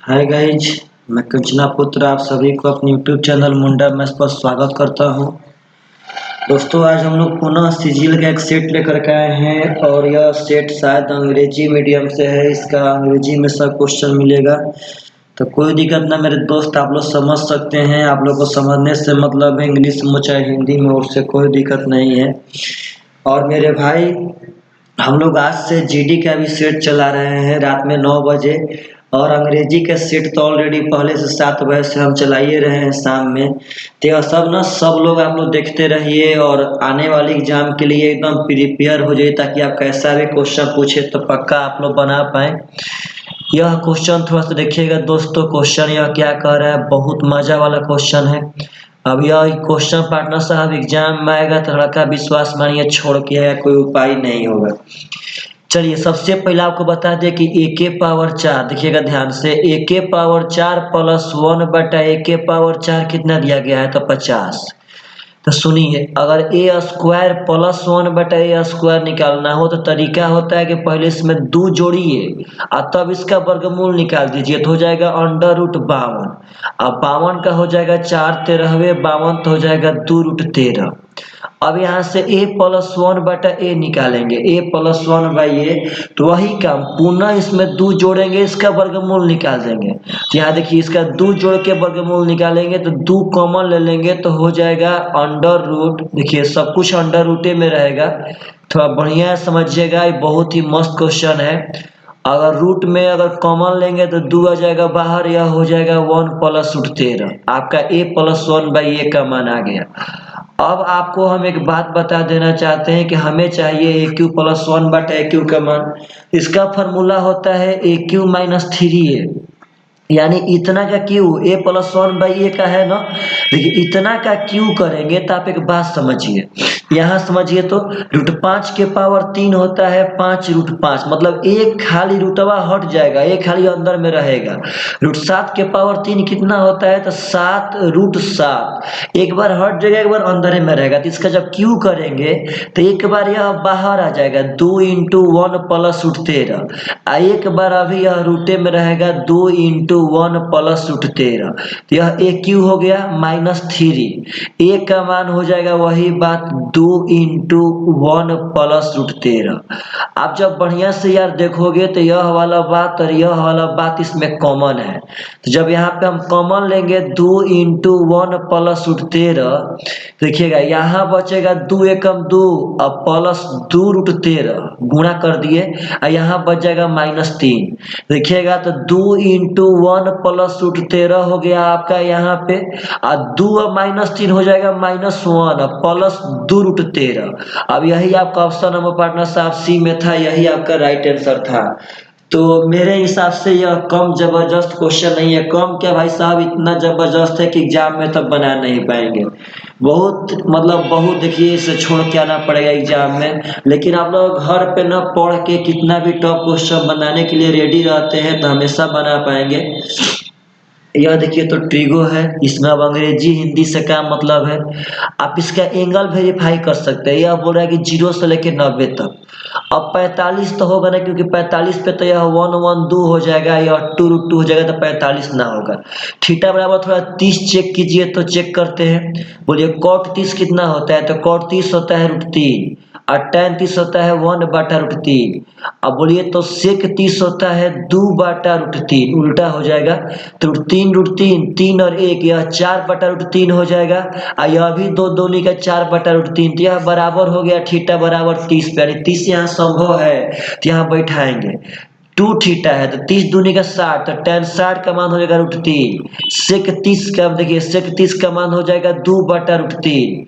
Hi guys, मैं कंचना पुत्र आप सभी को अपने यूट्यूब चैनल मुंडा मैथ्स पर स्वागत करता हूं। दोस्तों, आज हम लोग पुनः सिजिल का एक सेट लेकर के आए हैं और यह सेट शायद अंग्रेजी मीडियम से है। इसका अंग्रेजी में सब क्वेश्चन मिलेगा, तो कोई दिक्कत ना मेरे दोस्त, आप लोग समझ सकते हैं। आप लोग को समझने से मतलब है इंग्लिश में चाहे हिंदी में, उससे कोई दिक्कत नहीं है। और मेरे भाई, हम लोग आज से जीडी का भी सेट चला रहे हैं रात में 9 बजे, और अंग्रेजी का सेट तो ऑलरेडी पहले से 7 बजे से हम चला ही रहे हैं शाम में। तो यह सब लोग आप लोग देखते रहिए और आने वाले एग्जाम के लिए एकदम प्रिपेयर हो जाइए, ताकि आप कैसा भी क्वेश्चन पूछे तो पक्का आप लोग बना पाए। यह क्वेश्चन थोड़ा सा देखिएगा दोस्तों, क्वेश्चन यह क्या कह रहा है, बहुत मजा वाला क्वेश्चन है। अब यह क्वेश्चन पार्टनर साहब एग्जाम में आएगा तो लड़का विश्वास मानिए छोड़ के आएगा, कोई उपाय नहीं होगा। चलिए, सबसे पहले आपको बता दें कि ए के पावर 4, देखिएगा ध्यान से, ए के पावर 4 प्लस 1 बटा ए के पावर 4 कितना दिया गया है, तो 50। तो सुनिए, अगर ए स्क्वायर प्लस 1 बटा ए स्क्वायर निकालना हो तो तरीका होता है कि पहले इसमें 2 जोड़िए और तब इसका वर्गमूल निकाल दीजिए, तो हो जाएगा अंडर रूट 52। अब 52 का हो जाएगा 4 13वें, 52 तो हो जाएगा 2 रूट 13। अब यहाँ से a प्लस 1 बटा ए निकालेंगे, a प्लस 1 बाई ए, तो वही काम पुनः इसमें 2 जोड़ेंगे, इसका वर्गमूल निकाल देंगे। तो यहाँ देखिए, इसका 2 जोड़ के वर्गमूल निकालेंगे तो 2 कॉमन ले लेंगे, तो हो जाएगा अंडर रूट, देखिए सब कुछ अंडर रूटे में रहेगा। थोड़ा बढ़िया समझिएगा, ये बहुत ही मस्त क्वेश्चन है। अगर रूट में अगर कॉमन लेंगे तो 2 आ जाएगा बाहर, यह हो जाएगा 1 प्लस रूट 13। आपका a प्लस 1 बाई ए का मान आ गया। अब आपको हम एक बात बता देना चाहते हैं कि हमें चाहिए ए क्यू प्लस 1 बटा ए क्यू का मान। इसका फॉर्मूला होता है ए क्यू माइनस 3a, यानी इतना का क्यू, ए प्लस 1 बाई ए का है ना। देखिए, इतना का क्यू करेंगे तो आप एक बात समझिए, यहाँ समझिए तो रूट 5 के पावर 3 होता है 5 रूट 5, मतलब एक खाली रूटवा हट जाएगा, एक खाली अंदर में रहेगा। रूट 7 के पावर 3 कितना होता है, तो 7 रूट 7, एक बार हट जाएगा, एक बार अंदर में रहेगा। तो इसका जब क्यू करेंगे तो एक बार यह बाहर आ जाएगा, 2 इंटू 1 प्लस रूट 13, एक बार अभी यह रूटे में रहेगा 2 इंटू 1 प्लस रूट 13। तो यह ए क्यू हो गया -3, ए का मान हो जाएगा वही बात 2 इंटू 1 प्लस रूट 13। आप जब बढ़िया से यार देखोगे तो यह वाला बात और यह वाला बात इसमें कॉमन है। तो जब यहाँ पे हम कॉमन लेंगे 2 इंटू 1 प्लस रूट 13, देखिएगा यहाँ बचेगा 2 एकम 2 और प्लस 2 रूट 13 गुणा कर दिए, और यहाँ बच जाएगा -3। देखिएगा तो 2 इंटू 1 प्लस रूट 13 हो गया आपका यहाँ पे, और 2 और -3 हो जाएगा -1 और प्लस 2 रूट 13। अब यही आपका ऑप्शन नंबर पार्टनर साहब सी में था, यही आपका राइट आंसर था। तो मेरे हिसाब से यह कम जबरदस्त क्वेश्चन नहीं है। कम क्या भाई साहब, इतना जबरदस्त है कि एग्जाम में तब बना नहीं पाएंगे। बहुत मतलब बहुत, देखिए इसे छोड़ के आना पड़ेगा एग्जाम में। लेकिन आप लोग घर पे न पढ़ के कितना भी टॉप क्वेश्चन बनाने के लिए रेडी रहते हैं तो हमेशा बना पाएंगे। यह देखिए तो ट्रिगो है, इसमें अब अंग्रेजी हिंदी से क्या मतलब है। आप इसका एंगल वेरीफाई कर सकते हैं। यह बोल रहा है कि 0 से लेकर 90 तक। अब 45 तो होगा ना, क्योंकि 45 पे तो यह 1 1 2 हो जाएगा, यह 2 रूट 2 हो जाएगा, तो 45 ना होगा। थीटा बराबर थोड़ा 30 चेक कीजिए, तो चेक करते हैं। बोलिए कॉट 30 कितना होता है, तो कॉट 30 होता है रूट 3, और tan 30 होता है 1 बटा रूट 3। अब बोलिए तो सेक 30 होता है 2 बटा रूट 3, उल्टा हो जाएगा। तो रूट 3 3 और 1, यह 4 बटा रूट 3 हो जाएगा, और यह भी 2 दूनी का 4 बटा रूट 3। तो यह बराबर हो गया थीटा बराबर 30 पे, यानी 30 यहाँ संभव है, तो यहाँ बैठाएंगे। 2 थीटा है तो 30 दूनी का 60, तो tan 60 का मान हो जाएगा रूट 3। सेक 30 का, देखिए सेक 30 का मान हो जाएगा 2 बटा रूट 3।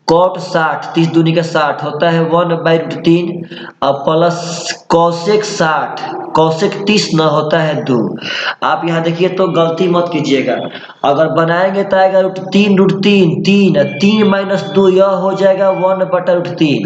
कॉट 60, 30 दूनी का 60 होता है 1 बाई रूट 3, और प्लस कौशिक 60, कौशिक 30 न होता है 2। आप यहाँ देखिए तो गलती मत कीजिएगा। अगर बनाएंगे तो आएगा √3 √3 3 3 माइनस 2 यह हो जाएगा 1/√3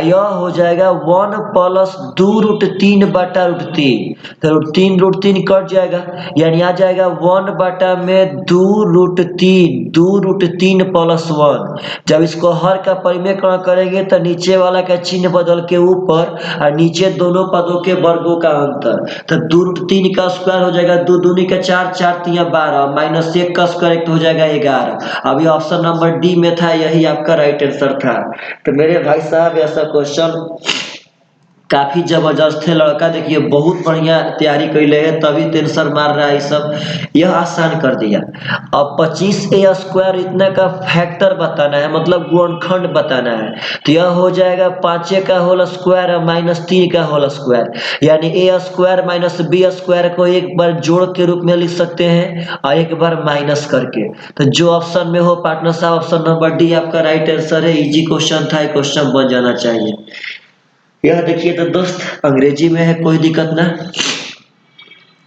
यह हो जाएगा 1 प्लस 2 √3 बटा √3। तो √3 कट जाएगा यानी आ जाएगा 1 बटा में 2 √3 प्लस 1। जब इसको हर का परिमेयकरण करेंगे तो नीचे वाला का चिन्ह बदल के ऊपर और नीचे दोनों पदों के वर्गों का अंतर। तो 2 √3 का स्क्वायर हो जाएगा 2 दूनी का 4 4 3 12 माइनस 1 का स्क्वायर तो हो जाएगा 11। अभी ऑप्शन नंबर डी में था, यही आपका राइट आंसर था। तो मेरे भाई साहब ऐसा क्वेश्चन काफी जबरदस्त है। लड़का देखिए बहुत बढ़िया तैयारी कैले है तभी टेंशन मार रहा है ये सब, यह आसान कर दिया। अब 25a² इतना का फैक्टर बताना है, मतलब गुणनखंड बताना है। तो यह हो जाएगा 5 का होल स्क्वायर माइनस 3 का होल स्क्वायर, यानी a² माइनस b² को एक बार जोड़ के रूप में लिख सकते हैं और एक बार माइनस करके। तो जो ऑप्शन में हो पार्टनर साहब ऑप्शन नंबर डी आपका राइट आंसर है। इजी क्वेश्चन था, क्वेश्चन बन जाना चाहिए। यह देखिए तो दोस्त अंग्रेजी में है, कोई दिक्कत ना।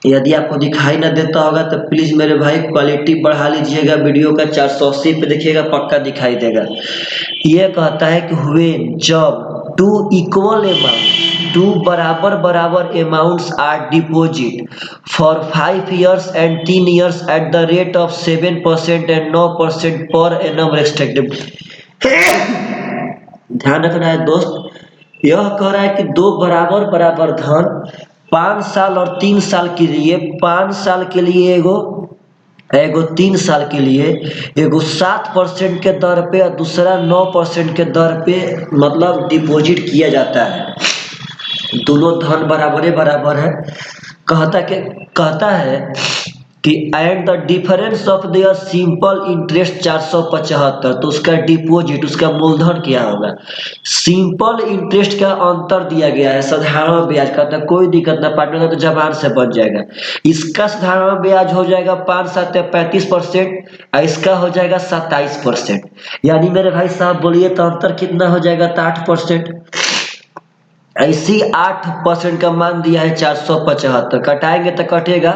यदि आपको दिखाई ना देता होगा तो प्लीज मेरे भाई क्वालिटी बढ़ा लीजिएगा वीडियो का, 480 पे देखिएगा पक्का दिखाई देगा। यह कहता है कि हुए जब 2 इक्वल अमाउंट 2 बराबर बराबर amounts are deposit for 5 years and 3 years at the rate of 7% and 9% per annum respectively. ध्यान रखना है दोस्त, यह कह रहा है कि 2 बराबर बराबर धन 5 साल और 3 साल के लिए, 5 साल के लिए एगो 3 साल के लिए एगो 7% के दर पे और दूसरा 9% के दर पे मतलब डिपॉजिट किया जाता है। दोनों धन बराबर बराबर है। कहता है कि and the difference of their simple interest 475। तो उसका डिपॉजिट, उसका मूलधन क्या होगा। सिंपल इंटरेस्ट का अंतर दिया गया है साधारण ब्याज का, तो कोई दिक्कत ना पार्टनर का तो जबान से बन जाएगा। इसका साधारण ब्याज हो जाएगा 5 7 35% और इसका हो जाएगा 27%। यानी मेरे भाई साहब बोलिए तो अंतर कितना हो जाएगा, तो 8%। ऐसी 8% का मान दिया है 475, कटाएंगे तो कटेगा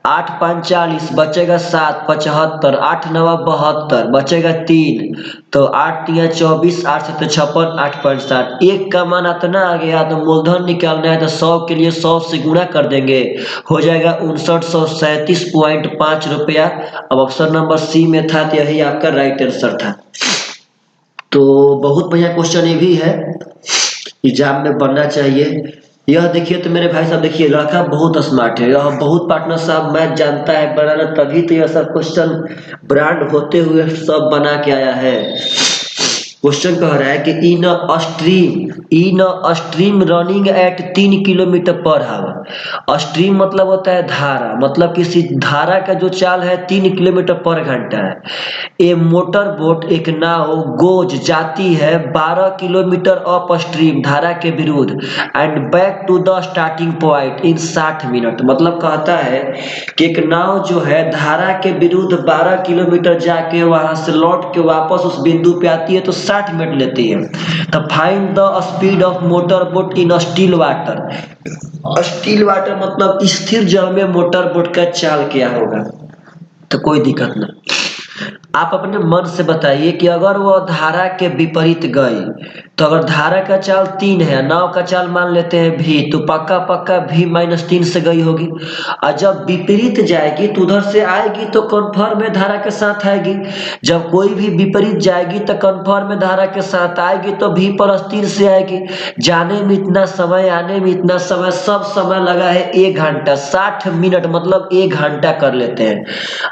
8 5 40 बचेगा 7 75 8 9 72 बचेगा 3, तो 8 3 24 8 7 56 8.7। एक का मान इतना आ गया तो मूलधन निकालना है तो 100 के लिए 100 से गुणा कर देंगे, हो जाएगा 5937.5 रुपया। अब ऑप्शन नंबर सी में था तो यही आपका राइट आंसर था। तो बहुत बढ़िया क्वेश्चन ये भी है, एग्जाम में बनना चाहिए। यह देखिए तो मेरे भाई साहब देखिए लड़का बहुत स्मार्ट है, यह बहुत पार्टनर साहब मैथ जानता है बनाना, तभी तो यह सब क्वेश्चन ब्रांड होते हुए सब बना के आया है। क्वेश्चन कह रहा है कि in a stream running at 3 kilometre per hour. Stream मतलब होता है धारा, मतलब किसी धारा का जो चाल है 3 किलोमीटर पर घंटा है। ए मोटर बोट एक नाव गोज जाती है 12 किलोमीटर अप स्ट्रीम धारा के विरुद्ध and back to the starting point in 60 minute. मतलब कहता है कि एक नाव जो है धारा के विरुद्ध 12 किलोमीटर जाके वहां से लौट के वापस उस बिंदु पे आती है तो 60 मिनट लेती है। तो find the speed of motor boat in still water. Still water मतलब स्थिर जल में मोटर बोट का चाल क्या होगा। तो कोई दिक्कत नहीं, आप अपने मन से बताइए कि अगर वह धारा के विपरीत गई, तो अगर धारा का चाल 3 है, नाव का चाल मान लेते हैं v, तो पक्का v -3 से गई होगी। और जब विपरीत जाएगी तो उधर से आएगी तो कन्फर्म में धारा के साथ आएगी। जब कोई भी विपरीत जाएगी तो कन्फर्म में धारा के साथ आएगी तो v +3 से आएगी। जाने में इतना समय, आने में इतना समय, सब समय लगा है 1 घंटा, 60 मिनट मतलब 1 घंटा कर लेते हैं।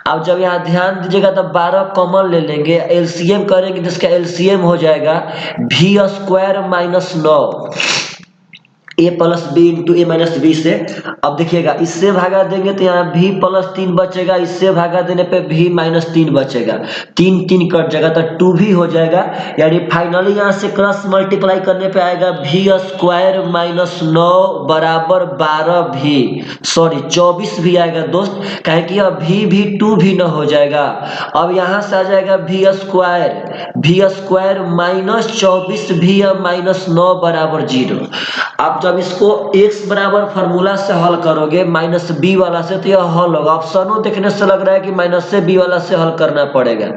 अब जब यहाँ ध्यान दीजिएगा तो 12 कॉमन ले लेंगे, एलसीएम करेंगे जिसका एलसीएम हो जाएगा v² - 9 a + b × a - b से। अब देखिएगा इससे भागा देंगे तो यहाँ v +3 बचेगा, इससे भागा देने पे v -3 बचेगा, 3 3 कट जाएगा तो 2v हो जाएगा। यानी फाइनली यहाँ से क्रॉस मल्टीप्लाई करने पे आएगा v² - 9 बराबर 12v, सॉरी 24v आएगा दोस्त, कहे कि अब v 2v न हो जाएगा। अब यहाँ से आ जाएगा v² - 24v -9 बराबर 0। अब जब इसको x बराबर फार्मूला से हल करोगे माइनस बी वाला से, तो यह हल होगा। ऑप्शनों देखने से लग रहा है कि माइनस से बी वाला से हल करना पड़ेगा।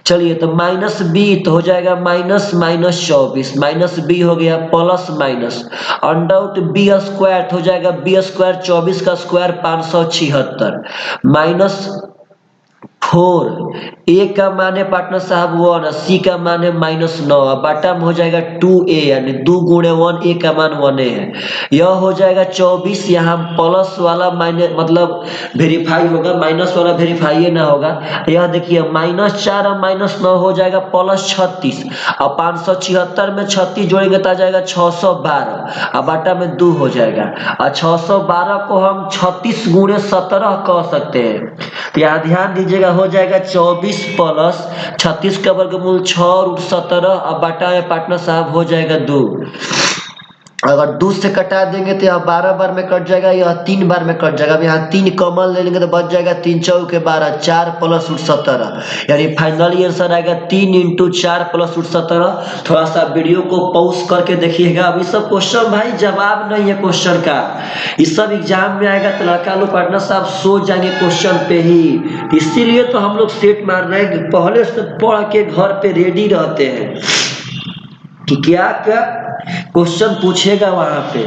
चलिए, तो माइनस बी तो हो जाएगा माइनस माइनस 24, माइनस बी हो गया plus minus under b square हो जाएगा बी स्क्वायर 24 का स्क्वायर 576 माइनस 4 ए का मान है पार्टनर साहब 1, सी का मान है -9, बाटा में हो जाएगा 2a, यानी 2 गुणे 1, ए का मान 1a है। यह हो जाएगा 24, यहाँ प्लस वाला माइनस मतलब वेरीफाई होगा, माइनस वाला वेरीफाई ना होगा। यह देखिए -4 और -9 हो जाएगा +36, और 576 में 36 जोड़ेंगे तो आ जाएगा 612, और बाटा में 2 हो जाएगा। और 612 को हम 36 गुणे 17 कह सकते हैं। तो यहाँ ध्यान दीजिएगा, हो जाएगा 24 प्लस 36 का वर्गमूल 6 और 17, अब बाटा है पार्टनर साहब हो जाएगा 2। अगर 2 से कटा देंगे तो यह 12 बार में कट जाएगा, यह 3 बार में कट जाएगा। अब यहाँ 3 कॉमन ले लेंगे तो बच जाएगा 3 चौके 12, 4 प्लस 17, यानी फाइनली आंसर आएगा 3 × 4 प्लस 17। थोड़ा सा वीडियो को पॉज करके देखिएगा। अब ये सब क्वेश्चन भाई जवाब नहीं है क्वेश्चन का, ये सब एग्जाम में आएगा तो लड़का लोग पार्टनर साहब सो जाएंगे क्वेश्चन पे ही। इसीलिए तो हम लोग सेट मार रहे हैं कि पहले से पढ़ के घर पे रेडी रहते हैं कि क्या क्या क्वेश्चन पूछेगा वहां पे।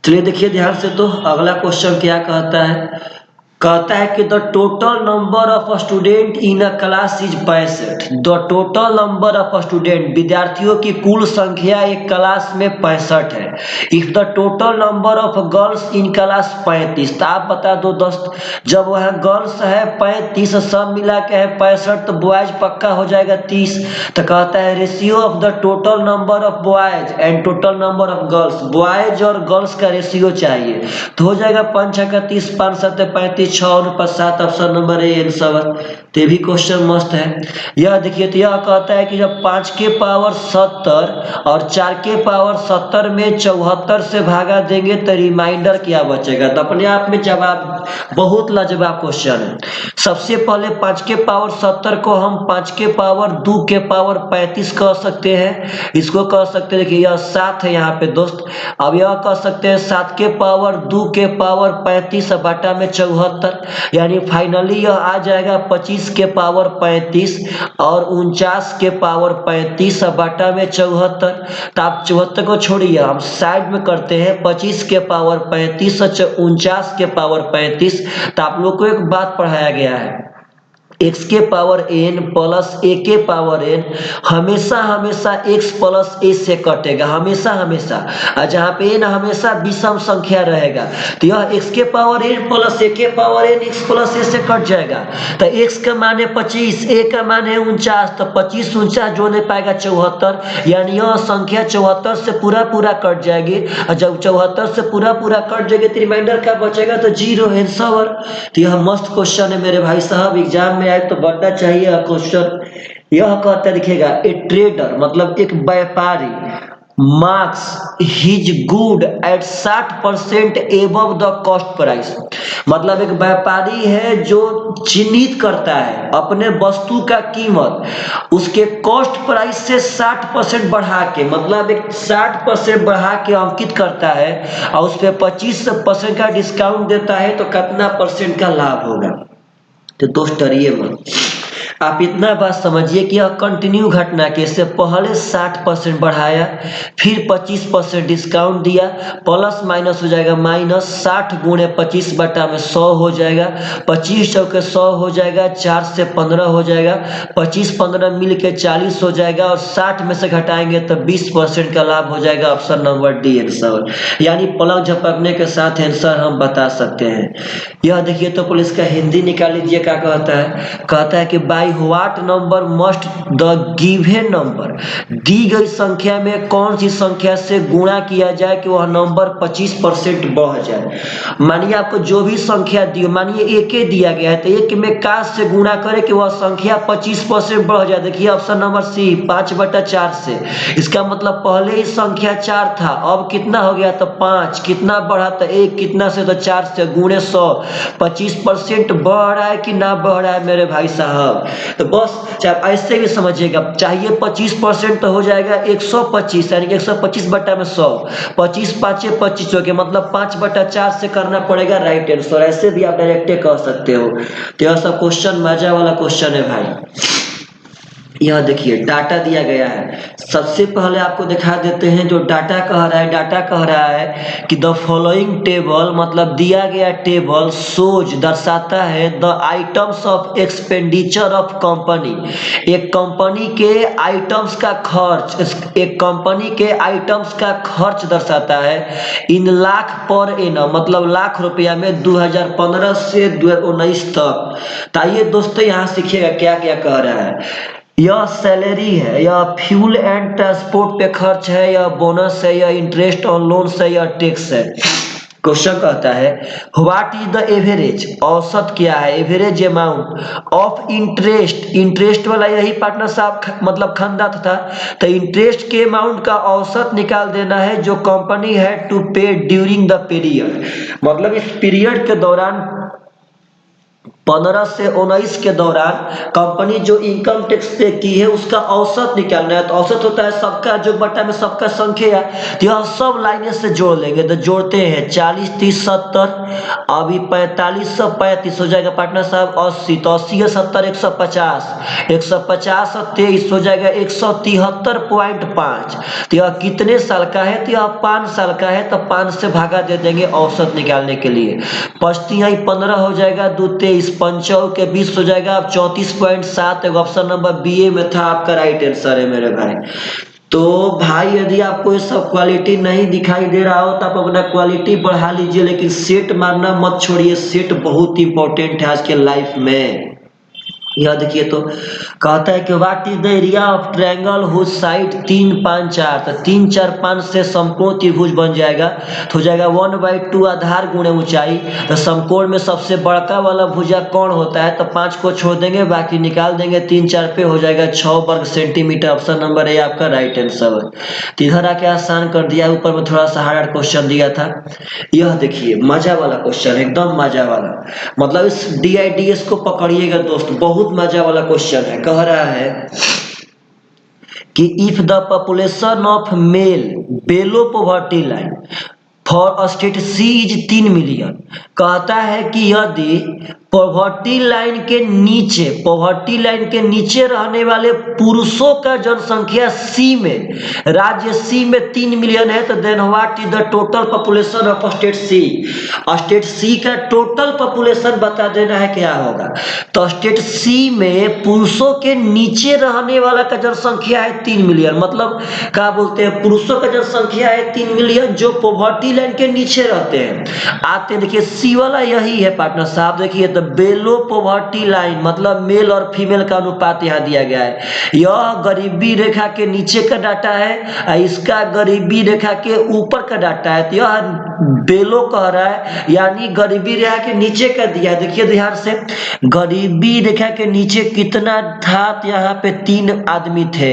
चलिए देखिए ध्यान से, तो अगला क्वेश्चन क्या कहता है, कहता है कि the total number of student in a class is 65। The total number of student, विद्यार्थियों की कुल संख्या एक क्लास में 65 है। If the total number of girls in class 35, तो आप बता दो दोस्त, जब वह गर्ल्स है 35, सब मिला के है 65, तो बॉयज पक्का हो जाएगा 30। तो कहता है ratio of the total number of boys and total number of girls, boys और गर्ल्स का रेशियो चाहिए। तो हो जाएगा 5 × 30, 5 × 7 = 35, 6 × 7, ऑप्शन नंबर ए आंसर। तो भी क्वेश्चन मस्त है। यह देखिए, तो यह कहता है कि जब 5 के पावर 70 और 4 के पावर 70 में 74 से भागा देंगे तो रिमाइंडर क्या बचेगा। तो अपने आप में जवाब बहुत लाजवाब क्वेश्चन है। सबसे पहले 5 के पावर 70 को हम 5 के पावर 2 के पावर 35 कह सकते हैं। इसको कह सकते हैं, देखिए यह 7 है यहाँ पे दोस्त। अब यह कह सकते हैं 7 के पावर 2 के पावर 35 बाटा में 74, यानी फाइनली यह आ जाएगा 25 के पावर 35 और 49 के पावर 35 बाटा में 74। तो आप 74 को छोड़िए, हम साइड में करते हैं 25 के पावर 35 और 49 के पावर 35। तो आप लोग को एक बात पढ़ाया गया है, x के पावर n प्लस a के पावर n हमेशा हमेशा x प्लस a से कटेगा, हमेशा हमेशा। और जहाँ पे n हमेशा विषम संख्या रहेगा, तो यह x के पावर n प्लस a के power n x plus a से कट जाएगा। तो x का मान है 25, a का मान है 49, तो 25 49 जो नहीं पाएगा 74, यानी यह संख्या 74 से पूरा पूरा कट जाएगी। और जब 74 से पूरा पूरा कट जाएगी तो रिमाइंडर क्या बचेगा, तो 0 आंसर। तो यह मस्त क्वेश्चन है मेरे भाई साहब, एग्जाम में आए तो बनना चाहिए क्वेश्चन। यह कहता दिखेगा ए ट्रेडर मतलब एक व्यापारी marks his good at 60% above the cost price, मतलब एक व्यापारी है जो चिन्हित करता है अपने वस्तु का कीमत उसके कॉस्ट प्राइस से 60% बढ़ा के, मतलब एक 60% बढ़ा के अंकित करता है और उस पर 25% का डिस्काउंट देता है, तो कितना परसेंट का लाभ होगा। तो दोस्त डरिए मत, आप इतना बात समझिए कि यह कंटिन्यू घटना के इससे पहले 60% बढ़ाया, फिर 25% डिस्काउंट दिया, प्लस माइनस हो जाएगा माइनस, 60 गुणे 25 बटा में 100 हो जाएगा, 25 चौके 100 हो जाएगा, 4 से 15 हो जाएगा, 25 15 मिल के 40 हो जाएगा, और 60 में से घटाएंगे तो 20% का लाभ हो जाएगा। ऑप्शन नंबर डी आंसर, यानी पलक झपकने के साथ आंसर हम बता सकते हैं। यह देखिए तो पुलिस का हिंदी निकाल लीजिए, क्या कहता है कि by what number must the given number, दी गई संख्या में कौन सी संख्या से गुणा किया जाए कि वह नंबर 25% बढ़ जाए। मानिए आपको जो भी संख्या दी, मानिए 1 दिया गया है तो 1 में का से गुणा करें कि वह संख्या 25% बढ़ जाए। देखिए ऑप्शन नंबर सी 5/4 से, इसका मतलब पहले ही संख्या 4 था, अब कितना हो गया तो 5, कितना बढ़ा तो 1, कितना से तो 4 से गुणे 100, 25% बढ़ रहा है कि ना बढ़ रहा है मेरे भाई साहब। तो बस चाहे ऐसे भी समझिएगा, चाहिए 25% तो हो जाएगा 125, यानी कि 125 बटा में 100, 25 5 25 हो गया, मतलब 5/4 से करना पड़ेगा राइट आंसर। ऐसे भी आप डायरेक्ट कह सकते हो। तो यह सब क्वेश्चन मजा वाला क्वेश्चन है भाई। यह देखिए डाटा दिया गया है। सबसे पहले आपको दिखा देते हैं जो डाटा कह रहा है। डाटा कह रहा है कि द फॉलोइंग टेबल, मतलब दिया गया टेबल सोज दर्शाता है the items of expenditure of company. एक कंपनी के आइटम्स का खर्च, एक कंपनी के आइटम्स का खर्च दर्शाता है इन लाख पर एनम, मतलब लाख रुपया में 2015 से 2019 तक। तो आइए दोस्तों यहाँ सीखिएगा क्या क्या कह रहा है। यह सैलरी है, यह फ्यूल एंड ट्रांसपोर्ट पे खर्च है, यह बोनस है, यह इंटरेस्ट ऑन लोन है, यह टैक्स है। क्वेश्चन कहता है व्हाट इज द एवरेज, औसत क्या है, average amount of interest, interest वाला यही पार्टनर साहब मतलब खंदा था। तो इंटरेस्ट के अमाउंट का औसत निकाल देना है जो कंपनी है टू पे ड्यूरिंग द पीरियड, मतलब इस पीरियड के दौरान 15 से 19 के दौरान कंपनी जो इनकम टैक्स पे की है उसका औसत निकालना है। तो औसत होता है सबका जो बटा में सबका संख्या है। तो यह सब लाइनें से जोड़ लेंगे। तो जोड़ते हैं 40 30 70, अभी 45 से 35 हो जाएगा पार्टनर साहब 80, तो 80 है 70 150, 150 और 23 हो जाएगा 173.5। तो यह कितने साल का है, तो यह 5 साल का है। तो 5 से भागा दे देंगे औसत निकालने के लिए। 5 तिहाई 15 हो जाएगा, 2 23, 5 के 20 हो जाएगा। अब 34.7 ऑप्शन नंबर बी ए में था आपका राइट आंसर है मेरे भाई। तो भाई यदि आपको ये सब क्वालिटी नहीं दिखाई दे रहा हो तो आप अपना क्वालिटी बढ़ा लीजिए, लेकिन सेट मारना मत छोड़िए। सेट बहुत इंपॉर्टेंट है आज के लाइफ में। यह देखिए तो कहता है कि what is the area of triangle whose side 3 5 4, तो 3 4 5 से समकोण त्रिभुज बन जाएगा। तो हो जाएगा 1/2 आधार गुणे ऊंचाई। तो समकोण में सबसे बड़का वाला भुजा कौन होता है, तो 5 को छोड़ देंगे, बाकी निकाल देंगे। 3 4 पे हो जाएगा 6 वर्ग सेंटीमीटर। ऑप्शन नंबर ए आपका राइट आंसर है। तो इधर आके आसान कर दिया, ऊपर में थोड़ा सा हार्ड क्वेश्चन दिया था। यह देखिए मजा वाला क्वेश्चन, एकदम मजा वाला, मतलब इस DIDS को पकड़िएगा दोस्त, बहुत मजा वाला क्वेश्चन है। कह रहा है कि if the population of male below poverty line for state C is 3 million, कहता है कि यदि पॉवर्टी लाइन के नीचे, पॉवर्टी लाइन के नीचे रहने वाले पुरुषों का जनसंख्या सी में, राज्य सी में 3 मिलियन है, तो then what is the total population of state C. State C का टोटल पॉपुलेशन बता देना है क्या होगा। तो स्टेट सी में पुरुषों के नीचे रहने वाला का जनसंख्या है 3 मिलियन, मतलब क्या बोलते हैं, पुरुषों का जनसंख्या है 3 मिलियन जो पॉवर्टी लाइन के नीचे रहते हैं। आते हैं देखिए सी वाला यही है पार्टनर साहब। देखिए तो बेलो पॉवर्टी लाइन मतलब मेल और फीमेल का अनुपात यहाँ दिया गया है। यह गरीबी रेखा के नीचे का डाटा है, इसका गरीबी रेखा के ऊपर का डाटा है। तो यह बेलो कह रहा है, यानी गरीबी रेखा के नीचे का दिया है। देखिए ध्यान से, गरीबी रेखा के नीचे कितना था, तो यहाँ पे 3 आदमी थे।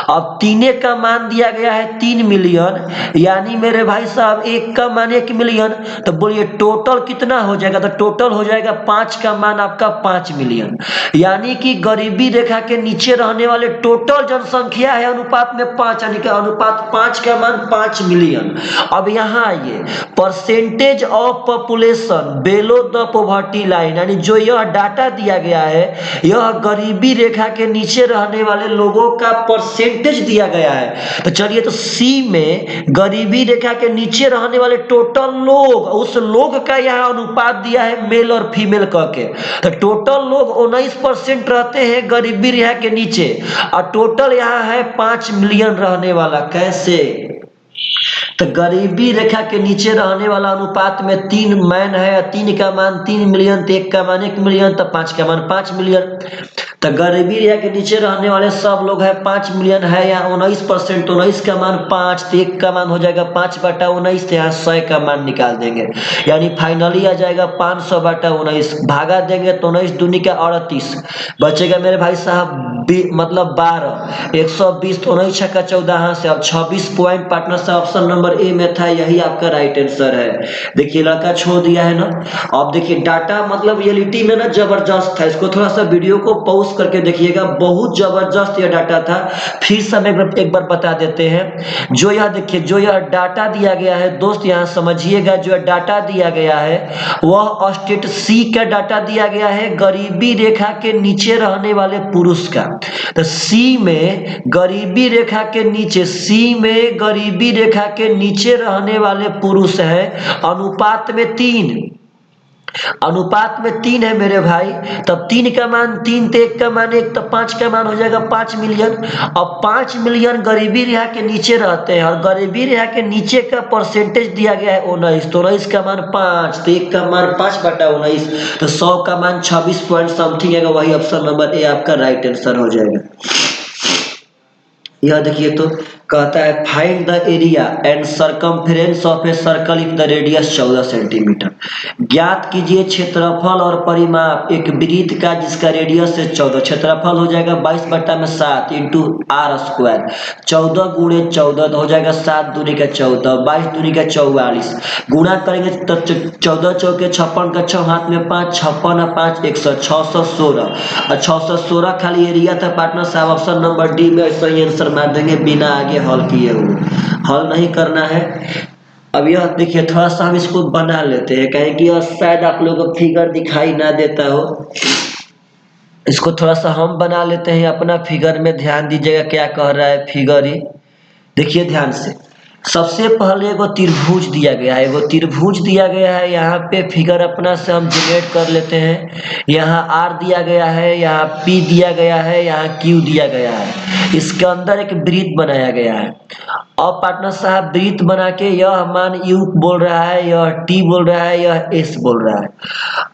अब 3 का मान दिया गया है 3 मिलियन, यानी मेरे भाई साहब 1 का मान 1 मिलियन। तो बोलिए टोटल कितना हो जाएगा, तो टोटल हो जाएगा 5 का मान आपका 5 मिलियन। यानी कि गरीबी रेखा के नीचे रहने वाले टोटल जनसंख्या है अनुपात में 5, यानी कि अनुपात 5 का मान 5 मिलियन। अब यहाँ आइए, percentage of population bellow the poverty line, यानी जो यह डाटा दिया गया है, यह गरीबी रेखा के नीचे रहने वाले लोगों का परसेंटेज दिया गया है। तो चलिए, तो सी में गरीबी रेखा के नीचे रहने वाले टोटल लोग, उस लोग का यहाँ अनुपात दिया है मेल और फीमेल करके। तो टोटल लोग 19% रहते हैं गरीबी रेखा के नीचे, और टोटल यहाँ है 5 मिलियन रहने वाला। कैसे, तो गरीबी रेखा के नीचे रहने वाला अनुपात में 3 मैन है, 3 का मान 3 मिलियन, तो 1 का मान 1 मिलियन, तो 5 का मान 5 मिलियन। तो गरीबी रेखा के नीचे रहने वाले सब लोग है 5 मिलियन है, यहाँ 19%, तो 19 का मान 5, तो 1 का मान हो जाएगा 5/19, तो यहाँ 100 का मान निकाल देंगे। यानी फाइनली आ जाएगा 500/19, भागा देंगे तो 19 दूनी का 38, बचेगा मेरे भाई साहब मतलब 12, 120 तो नहीं, 6 का 14 यहाँ से। अब 26 पॉइंट पार्टनर साहब ऑप्शन नंबर ए में था, यही आपका राइट आंसर है। देखिए लड़का छोड़ दिया है ना। अब देखिए डाटा मतलब रियलिटी में ना जबरदस्त था, इसको थोड़ा सा वीडियो को पॉज करके देखिएगा, बहुत जबरदस्त यह डाटा था। फिर से हम एक बार बता देते हैं। जो यह देखिए, जो यह डाटा दिया गया है दोस्त, यहाँ समझिएगा, जो डाटा दिया गया है वह स्टेट सी का डाटा दिया गया है, गरीबी रेखा के नीचे रहने वाले पुरुष का। तो सी में गरीबी रेखा के नीचे, सी में गरीबी रेखा के नीचे रहने वाले पुरुष है, अनुपात में 3, अनुपात में 3 है मेरे भाई। तब 3 का मान 3 तो 1 का मान 1, तब 5 का मान हो जाएगा 5 मिलियन। अब 5 मिलियन गरीबी रेखा के नीचे रहते हैं, और गरीबी रेखा के नीचे का परसेंटेज दिया गया है 19, तो 19 का मान 5, तो 1 का मान 5/19, तो 100 का मान 26 पॉइंट समथिंग है, वही ऑप्शन नंबर ए आपका राइट आंसर हो जाएगा। यह देखिए तो कहता है find the area and circumference of a circle if the radius 14 centimetre. ज्ञात कीजिए क्षेत्रफल और परिमाप एक वृत्त का जिसका रेडियस है 14। क्षेत्रफल हो जाएगा 22/7 इंटू आर स्क्वायर, 14 गुणे 14 तो हो जाएगा 7 दूनी का 14, 22 दूनी का 44, गुणा करेंगे तो 14 चौके 56 का 6 हाथ में 5, 56 5 100, 616, और 616 खाली एरिया था पार्टनर साहब, ऑप्शन नंबर डी में सही आंसर मार देंगे बिना आगे हल किए हुए। हल नहीं करना है। अब यह देखिए थोड़ा सा हम इसको बना लेते हैं, कहें कि शायद आप लोगों को फिगर दिखाई ना देता हो, इसको थोड़ा सा हम बना लेते हैं अपना फिगर में। ध्यान दीजिएगा क्या कह रहा है फिगर ही, देखिए ध्यान से। सबसे पहले एगो त्रिभुज दिया गया है, एगो त्रिभुज दिया गया है, यहाँ पे फिगर अपना से हम जनरेट कर लेते हैं। यहाँ आर दिया गया है, यहाँ पी दिया गया है, यहाँ क्यू दिया गया है, इसके अंदर एक वृत्त बनाया गया है। अब पार्टनर साहब वृत्त बना के यह मान यू बोल रहा है, यह टी बोल रहा है, यह एस बोल रहा है।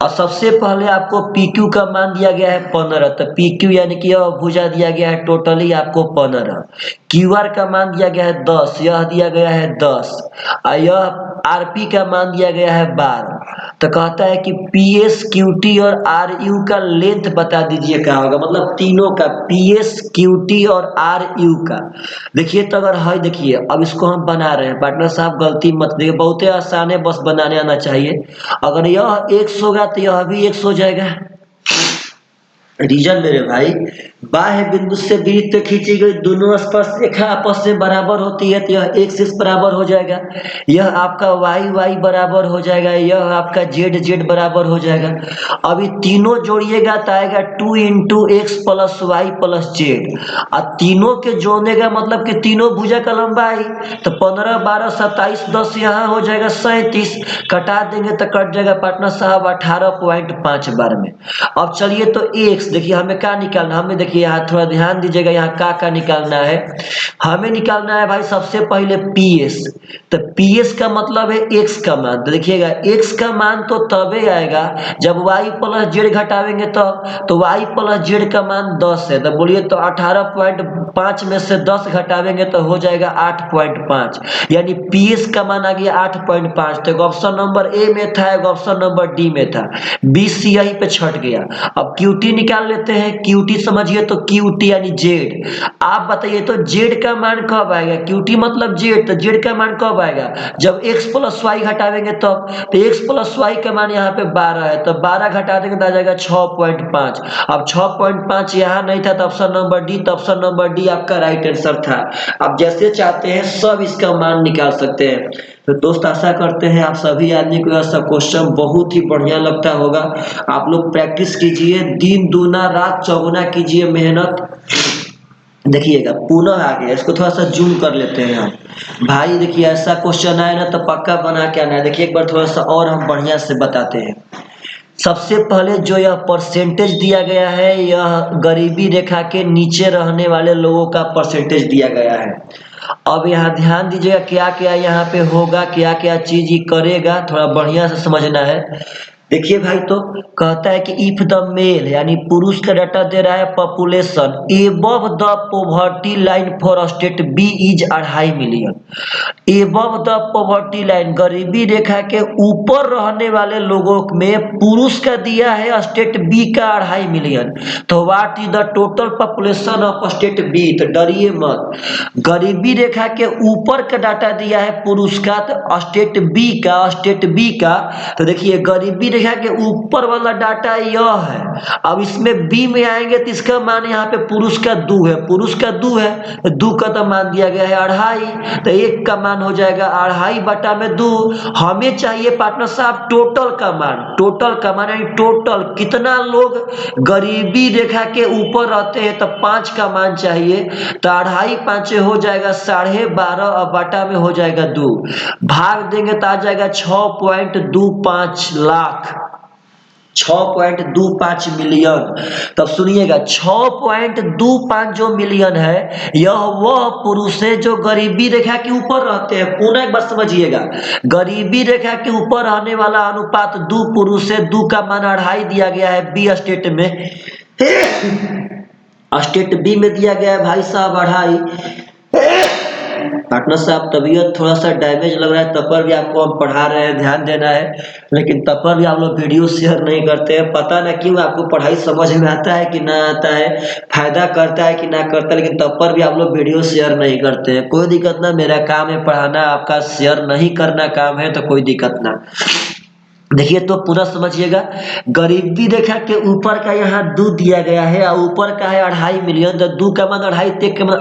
और सबसे पहले आपको पी क्यू का मान दिया गया है 15, तो पी क्यू यानी कि यह भुजा दिया गया है टोटली आपको 15। क्यू आर का मान दिया गया है 10, यह दिया गया है 10, और यह आर पी का मान दिया गया है 12। तो कहता है कि पी एस क्यू टी और आर यू का लेंथ बता दीजिए क्या होगा, मतलब तीनों का, पी एस क्यू टी और आर यू का। देखिए तो अगर है, देखिए अब इसको हम बना रहे हैं पार्टनर साहब, गलती मत देखिए, बहुत आसान है, बस बनाने आना चाहिए। अगर यह 100 होगा तो यह भी 100 हो जाएगा। रीजन मेरे भाई, बाह्य बिंदु से वृत्त खींची गई दोनों स्पर्श रेखा आपस में बराबर होती है, तो यह x बराबर हो जाएगा, यह आपका y बराबर हो जाएगा, यह आपका z बराबर हो जाएगा। अभी तीनों जोड़िएगा तो आएगा 2 into x plus y plus z, और तीनों के जोड़ने का मतलब कि तीनों भुजा का लंबाई, तो 15 12 27 10 यहाँ हो जाएगा 37, कटा देंगे तो कट जाएगा पार्टनर साहब 18.5 बार में। अब चलिए तो एक्स देखिए हमें क्या निकालना, हमें देखिए यहाँ थोड़ा ध्यान दीजिएगा, यहाँ का निकालना है, हमें निकालना है भाई सबसे पहले पी एस। तो पी एस का मतलब है एक्स का मान, तो देखिएगा एक्स का मान तो तबे आएगा जब वाई प्लस जेड घटावेंगे तब, तो वाई प्लस जेड का मान 10 है, तो बोलिए तो 18.5 में से 10 घटावेंगे तो हो जाएगा 8.5, यानी पी एस का मान आ गया 8.5। तो ऑप्शन नंबर ए में था, एक ऑप्शन नंबर डी में था, बी सी यहीं पे छट गया। अब क्यूटी निकाल लेते हैं, क्यूटी समझिए तो क्यूटी यानी जेड। आप बताइए तो जेड का मान कब आएगा, क्यूटी मतलब जेड, तो जेड का मान कब आएगा जब एक्स प्लस वाई घटावेंगे तब, तो एक्स प्लस वाई का मान यहाँ पे 12 है, तो 12 घटा देंगे तो आ जाएगा 6.5। अब 6.5 यहाँ नहीं था तो ऑप्शन नंबर डी, तो ऑप्शन नंबर डी आपका राइट आंसर था। आप जैसे चाहते हैं सब इसका मान निकाल सकते हैं। तो दोस्त आशा करते हैं आप सभी आदमी को ऐसा क्वेश्चन बहुत ही बढ़िया लगता होगा। आप लोग प्रैक्टिस कीजिए, दिन दूना रात चौगुना कीजिए मेहनत। देखिएगा पुनः आ गया, इसको थोड़ा सा जूम कर लेते हैं हम भाई। देखिए ऐसा क्वेश्चन आए ना तो पक्का बना के आना है। देखिए एक बार थोड़ा सा और हम बढ़िया से बताते हैं। सबसे पहले जो यह परसेंटेज दिया गया है, यह गरीबी रेखा के नीचे रहने वाले लोगों का परसेंटेज दिया गया है। अब यहाँ ध्यान दीजिएगा क्या क्या यहाँ पे होगा, क्या क्या चीज ही करेगा, थोड़ा बढ़िया से समझना है। देखिए भाई, तो कहता है कि इफ द मेल यानी पुरुष का डाटा दे रहा है population above the poverty line for state B is 2.5 million. Above the poverty line गरीबी रेखा के ऊपर रहने वाले लोगों में पुरुष का दिया है स्टेट बी का 2.5 मिलियन। तो what is the total population of state B? तो डरिए मत, गरीबी रेखा के ऊपर का डाटा दिया है पुरुष का, तो स्टेट बी का तो देखिए गरीबी रेखा के ऊपर वाला डाटा यह है। अब इसमें बी में आएंगे तो इसका मान यहाँ पे पुरुष का 2 है, पुरुष का 2 है तो 2 का तो मान दिया गया है 2.5, तो 1 का मान हो जाएगा 2.5 बटा में 2। हमें चाहिए पार्टनर साहब टोटल का मान, टोटल का मान यानी टोटल कितना लोग गरीबी रेखा के ऊपर रहते हैं, तो 5 का मान चाहिए। तो 2.5 5 हो जाएगा 12.5 और बटा में हो जाएगा 2, भाग देंगे तो आ जाएगा 6.25 लाख, 6.25 मिलियन। तब सुनिएगा 6.25 जो मिलियन है यह वह पुरुष है जो गरीबी रेखा के ऊपर रहते हैं। पुनः एक बार समझिएगा, गरीबी रेखा के ऊपर रहने वाला अनुपात 2 पुरुष है, 2 का मान 2.5 दिया गया है बी स्टेट में। स्टेट बी में दिया गया है भाई साहब 2.5। पार्टनर साहब तबीयत थोड़ा सा डैमेज लग रहा है, तब पर भी आपको हम पढ़ा रहे हैं, ध्यान देना है, लेकिन तब पर भी आप लोग वीडियो शेयर नहीं करते हैं। पता ना क्यों, आपको पढ़ाई समझ में आता है कि ना आता है, फायदा करता है कि ना करता है, लेकिन तब पर भी आप लोग वीडियो शेयर नहीं करते हैं। कोई दिक्कत ना, मेरा काम है पढ़ाना, आपका शेयर नहीं करना काम है, तो कोई दिक्कत ना। देखिए तो पूरा समझिएगा, गरीबी रेखा के ऊपर का यहाँ 2 दिया गया है और ऊपर का है 2.5 मिलियन, तो 2 का मान 2.5, 1 का मान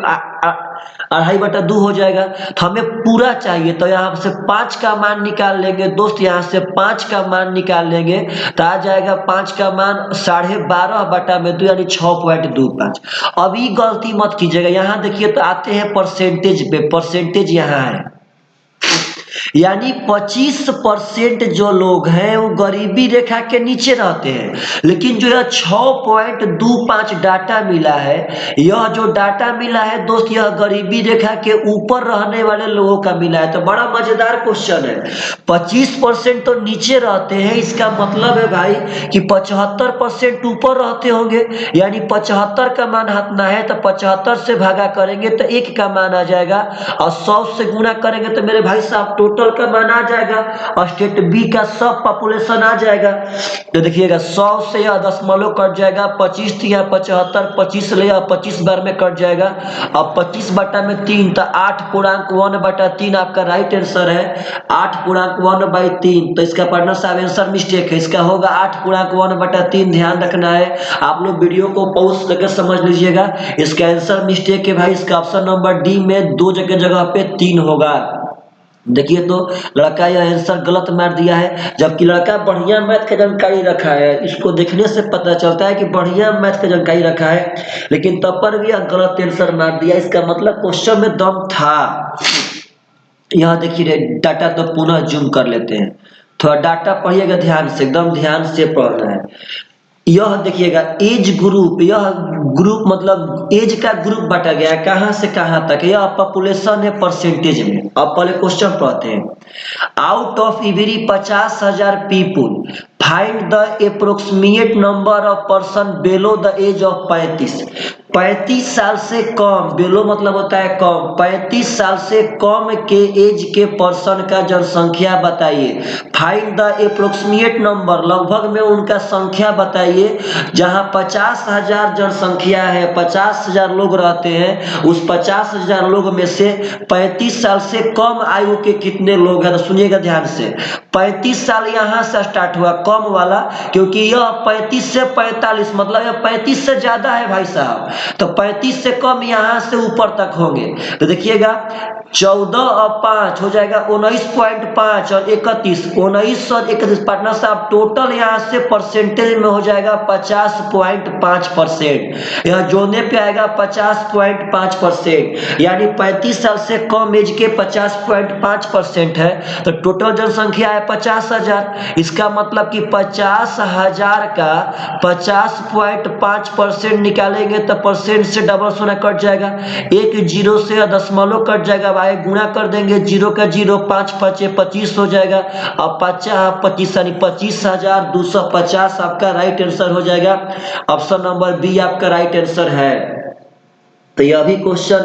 2.5 बटा 2 हो जाएगा। तो हमें पूरा चाहिए, तो यहाँ से 5 का मान निकाल लेंगे दोस्त, यहाँ से 5 का मान निकाल लेंगे तो आ जाएगा 5 का मान 12.5 बटा में 2 यानी 6.25। अभी गलती मत कीजिएगा, यहाँ देखिए तो आते हैं परसेंटेज पे, परसेंटेज यहाँ है यानी 25% जो लोग हैं वो गरीबी रेखा के नीचे रहते हैं। लेकिन जो यह 6.25 डाटा मिला है, यह जो डाटा मिला है दोस्त, यह गरीबी रेखा के ऊपर रहने वाले लोगों का मिला है। तो बड़ा मजेदार क्वेश्चन है, 25% तो नीचे रहते हैं, इसका मतलब है भाई कि 75% ऊपर रहते होंगे, यानी 75 का मान हतना है तो 75 से भागा करेंगे तो 1 का मान आ जाएगा, और 100 से गुणा करेंगे तो मेरे भाई साहब टोटल का मान आ जाएगा और स्टेट बी का सब पॉपुलेशन आ जाएगा। तो देखिएगा 100 से यह दशमलव कट जाएगा, 25 थी यहाँ 75, 25 ले 25 बार में कट जाएगा, और 25 बटा में 3 तो 8.1/3 आपका राइट आंसर है, 8.1/3। तो इसका पार्टनर साहब आंसर मिस्टेक है, इसका होगा 8.1/3। ध्यान रखना है, आप लोग वीडियो को पॉज करके समझ लीजिएगा, इसका आंसर मिस्टेक है भाई, इसका ऑप्शन नंबर डी में 2 जगह पे 3 होगा। देखिए तो लड़का यह आंसर गलत मार दिया है, जबकि लड़का बढ़िया मैथ का जानकारी रखा है, इसको देखने से पता चलता है कि बढ़िया मैथ का जानकारी रखा है, लेकिन तब पर भी यह गलत आंसर मार दिया। इसका मतलब क्वेश्चन में दम था। यहाँ देखिए डाटा तो पुनः जूम कर लेते हैं, थोड़ा डाटा पढ़िएगा ध्यान से, एकदम ध्यान से पढ़ना है। यह देखिएगा एज ग्रुप, यह ग्रुप मतलब एज का ग्रुप बांटा गया है, कहां से कहां तक, यह पॉपुलेशन है परसेंटेज में। अब पहले क्वेश्चन पढ़ते हैं, out of every 50,000 people find the approximate number of person below the age of 35 साल से कम, बिलो मतलब होता है कम, 35 साल से कम के एज के पर्सन का जनसंख्या बताइए। फाइंड द अप्रोक्सीमेट नंबर, लगभग में उनका संख्या बताइए। जहां 50,000 जनसंख्या है, 50,000 लोग रहते हैं, उस 50,000 लोग में से 35 साल से कम आयु के कितने लोग हैं? तो सुनिएगा ध्यान से, 35 साल यहां से स्टार्ट हुआ कम वाला, क्योंकि यह 35 से 45 मतलब यह 35 से ज्यादा है भाई साहब, तो 35 से कम यहां से ऊपर तक होंगे। तो देखिएगा 14 और 5 हो जाएगा 19.5 और 31, 19 और 31 पार्टनर साहब टोटल यहाँ से परसेंटेज में हो जाएगा 50.5%। यह जोड़ने पे आएगा 50.5%, यानी 35 साल से कम एज के 50.5% है, तो टोटल जनसंख्या है 50,000। इसका मतलब कि 50,000 का 50.5% निकालेंगे तो परसेंट से डबल शून्य कट जाएगा, एक जीरो से दशमलव कट जाएगा अब आगे गुणा कर देंगे, 0 का 0, 5 पचे 25 हो जाएगा। अब 25 यानी 25,250 आपका राइट आंसर हो जाएगा। ऑप्शन नंबर बी आपका राइट आंसर है। तो यह भी क्वेश्चन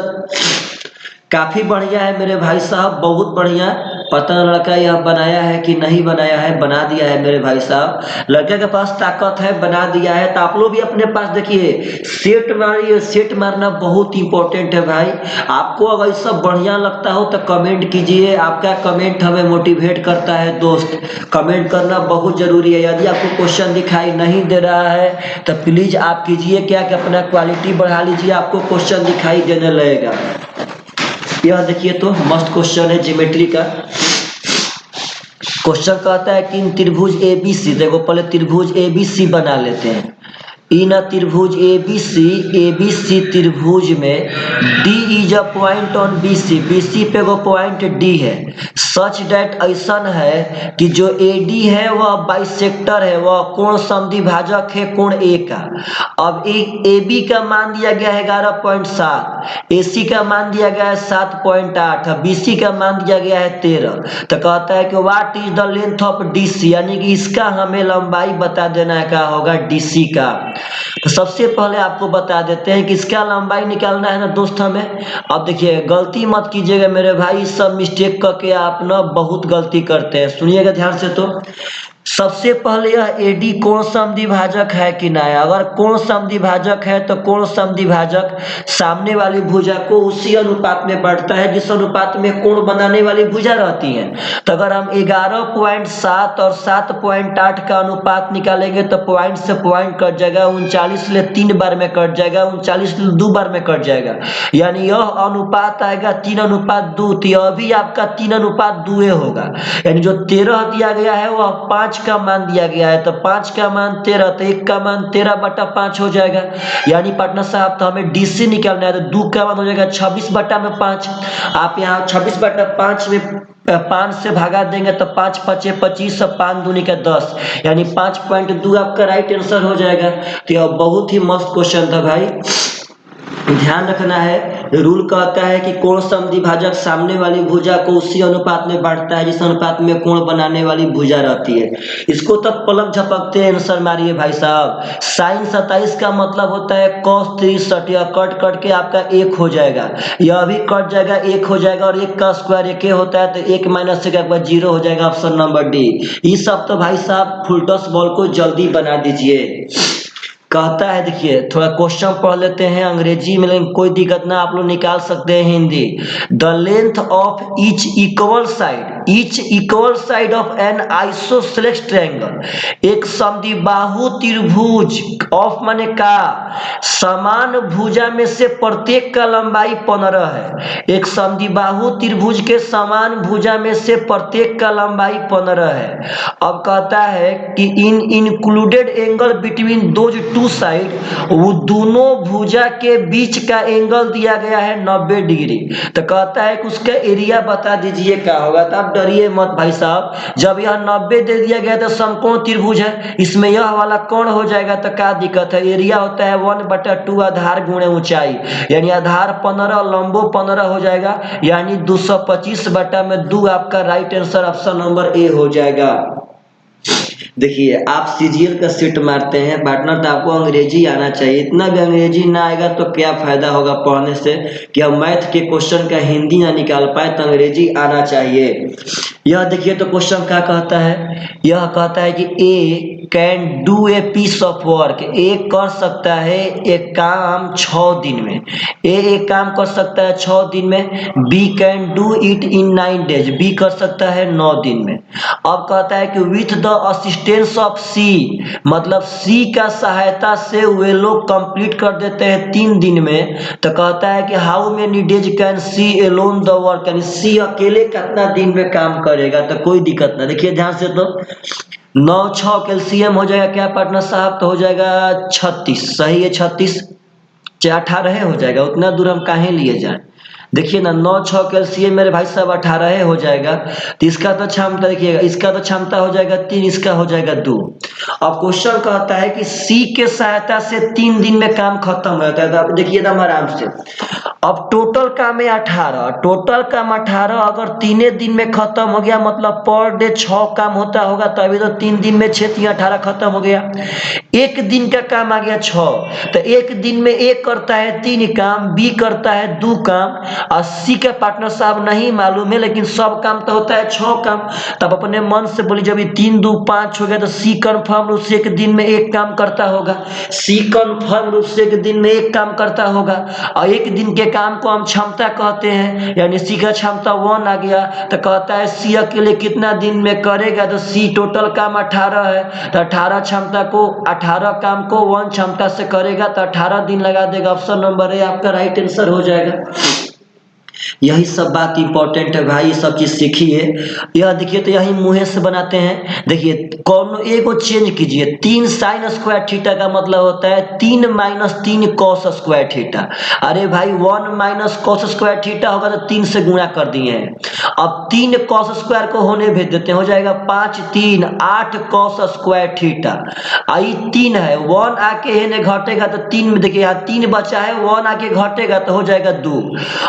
काफी बढ़िया है मेरे भाई साहब, बहुत बढ़िया। पता न लड़का यह बनाया है कि नहीं बनाया है, बना दिया है मेरे भाई साहब। लड़के के पास ताकत है, बना दिया है। तो आप लोग भी अपने पास देखिए, सेट मारिए। सेट मारना बहुत इंपॉर्टेंट है भाई। आपको अगर ये सब बढ़िया लगता हो तो कमेंट कीजिए। आपका कमेंट हमें मोटिवेट करता है दोस्त। कमेंट करना बहुत जरूरी है। यदि आपको क्वेश्चन दिखाई नहीं दे रहा है तो प्लीज आप कीजिए क्या कि अपना क्वालिटी बढ़ा लीजिए, आपको क्वेश्चन दिखाई देने लगेगा। यह देखिए तो मस्त क्वेश्चन है ज्योमेट्री का। क्वेश्चन कहता है कि इन त्रिभुज एबीसी, देखो पहले त्रिभुज एबीसी बना लेते हैं। इन त्रिभुज एबीसी त्रिभुज में D is a point on BC, BC पे वो पॉइंट डी है। सच डेट ऐसा है कि जो एडी है वह बाइसेक्टर है, वह कोण समद्विभाजक है कोण ए का। अब ए बी का मान दिया गया है 11.7, एसी का मान दिया गया है 7.8, बीसी का मान दिया गया है 13। तो कहता है कि what is the length of DC, यानी कि इसका हमें लंबाई बता देना है, क्या होगा डीसी का। तो सबसे पहले आपको बता देते हैं कि इसका लंबाई निकालना है ना दोस्त हमें। अब देखिए गलती मत कीजिएगा मेरे भाई, सब मिस्टेक करके आप ना बहुत गलती करते हैं, सुनिएगा ध्यान से। तो सबसे पहले यह एडी कोण समद्विभाजक है कि ना है। अगर कोण समद्विभाजक है तो कोण समद्विभाजक सामने वाली भुजा को उसी अनुपात में बढ़ता है जिस अनुपात में कोण बनाने वाली भुजा रहती है। तो अगर हम 11.7 और 7.8 का अनुपात निकालेंगे तो पॉइंट से पॉइंट कट जाएगा, 39 ले 3 बार में कट जाएगा, 39 ले 2 बार में कट जाएगा, यानी यह अनुपात आएगा 3:2। तो यह भी आपका 3:2 होगा, यानी जो 13 दिया गया है वह 5 का मान दिया गया है। तो 5 का मान 13, तो 1 का मान 13/5 हो जाएगा। यानी पार्टनर साहब तो हमें डीसी निकालना है, तो 2 का मान हो जाएगा 26/5। आप यहाँ 26/5 में 5 से भागा देंगे तो 5 पचे 25, 5 दूनी का 10, यानी 5.2 आपका राइट आंसर हो जाएगा। तो यह बहुत ही मस्त क्वेश्चन था भाई, ध्यान रखना है। रूल कहता है कि कोण समद्विभाजक सामने वाली भुजा को उसी अनुपात में बांटता है जिस अनुपात में कोण बनाने वाली भुजा रहती है। इसको तब पलक झपकते आंसर मारिए भाई साहब। साइन 27 का मतलब होता है cos 63, यह कट कट के आपका 1 हो जाएगा, यह भी कट जाएगा 1 हो जाएगा, और 1 का स्क्वायर 1 होता है, तो 1 माइनस 1 आपका 0 हो जाएगा। Option number D. ये सब तो भाई साहब फुलटॉस बॉल को जल्दी बना दीजिए। कहता है देखिए थोड़ा क्वेश्चन पढ़ लेते हैं अंग्रेजी में, लेकिन कोई दिक्कत ना, आप लोग निकाल सकते हैं Hindi. The length of each equal side of N isosceles triangle, एक समद्विबाहु त्रिभुज ऑफ माने का समान भुजा में से प्रत्येक का लंबाई 15 है। एक समद्विबाहु त्रिभुज के समान भुजा में से प्रत्येक का लंबाई 15 है। अब कहता है कि in included angle between those two side, वो दोनों भुजा के बीच का एंगल दिया गया है 90 डिग्री। तो कहता है कि उसका एरिया बता दीजिए क्या होगा। तो आप डरिए मत भाई साहब, जब यह 90 दे दिया गया तो समकोण त्रिभुज है, इसमें यह वाला कोण हो जाएगा, तो क्या दिक्कत है। एरिया होता है 1/2 आधार गुणे ऊंचाई, यानी आधार 15 लंबो 15 हो जाएगा, यानी 225/2 आपका right answer option number A हो जाएगा। देखिए आप सीजीएल का सेट मारते हैं पार्टनर, तो आपको अंग्रेजी आना चाहिए। इतना भी अंग्रेजी ना आएगा तो क्या फायदा होगा पढ़ने से, कि हम मैथ के क्वेश्चन का हिंदी ना निकाल पाए, तो अंग्रेजी आना चाहिए। यह देखिए तो क्वेश्चन क्या कहता है, यह कहता है कि A can do a piece of work, A कर सकता है एक काम 6 दिन में, ए एक काम कर सकता है 6 दिन में। B can do it in 9 days, B कर सकता है 9 दिन में। अब कहता है कि विथ द असिस्टेंस ऑफ सी, मतलब सी का सहायता से वे लोग कंप्लीट कर देते हैं 3 दिन में। तो कहता है कि how many days can C alone the work, यानी सी अकेले कितना दिन में काम करेगा। तो कोई दिक्कत ना, देखिए ध्यान से। तो 9 6 कैल्शियम हो जाएगा क्या पार्टनर साहब, तो हो जाएगा 36, सही है 36, 18 हो जाएगा, उतना दूर हम काहे लिए जाए। देखिए ना 9 6 कैल्शियम मेरे भाई साहब 18 हो जाएगा। तो इसका तो क्षमता देखिएगा, इसका तो क्षमता हो जाएगा 3, इसका हो जाएगा 2। अब क्वेश्चन कहता है कि सी के सहायता से 3 दिन में काम खत्म हो जाता है। तो आप देखिए एकदम आराम से, अब टोटल काम है 18, टोटल काम 18 अगर 3 दिन में खत्म हो गया मतलब पर डे 6 काम होता होगा, तो अभी तो 3 दिन में 6 3 18 खत्म हो गया। एक दिन का काम आ गया 6, तो एक दिन में एक करता है 3 काम, बी करता है 2 काम, और सी का पार्टनर साहब नहीं मालूम है, लेकिन सब काम तो होता है 6 काम। तब अपने मन से बोली जब 3 2 5 हो गया, तो सी कन्फर्म रूप से एक दिन में एक काम करता होगा, सी कन्फर्म रूप से एक दिन में एक काम करता होगा। और एक दिन के काम को हम क्षमता कहते हैं, यानी सी का क्षमता 1 आ गया, तो कहता है सी अकेले कितना दिन में करेगा, तो सी टोटल काम 18 है, तो 18 काम को 1 क्षमता से करेगा, तो 18 दिन लगा देगा। ऑप्शन नंबर ए आपका राइट आंसर हो जाएगा। यही सब बात इंपॉर्टेंट है भाई, ये सब चीज सीखिए। यह देखिए तो यही मुँहे से बनाते हैं, देखिए कौन एगो चेंज कीजिए, 3 साइन स्क्वायर थीटा का मतलब होता है 3 माइनस 3 कॉस स्क्वायर थीटा। अरे भाई 1 माइनस कॉस स्क्वायर थीटा होगा तो 3 से गुणा कर दिए हैं। अब 3 कॉस स्क्वायर को होने भेज देते हैं, हो जाएगा 5 3 8 कॉस स्क्वायर थीटा। आई 3 है, 1 आके हेने घटेगा तो 3 में देखिए यहाँ 3 बचा है, 1 आके घटेगा तो हो जाएगा 2,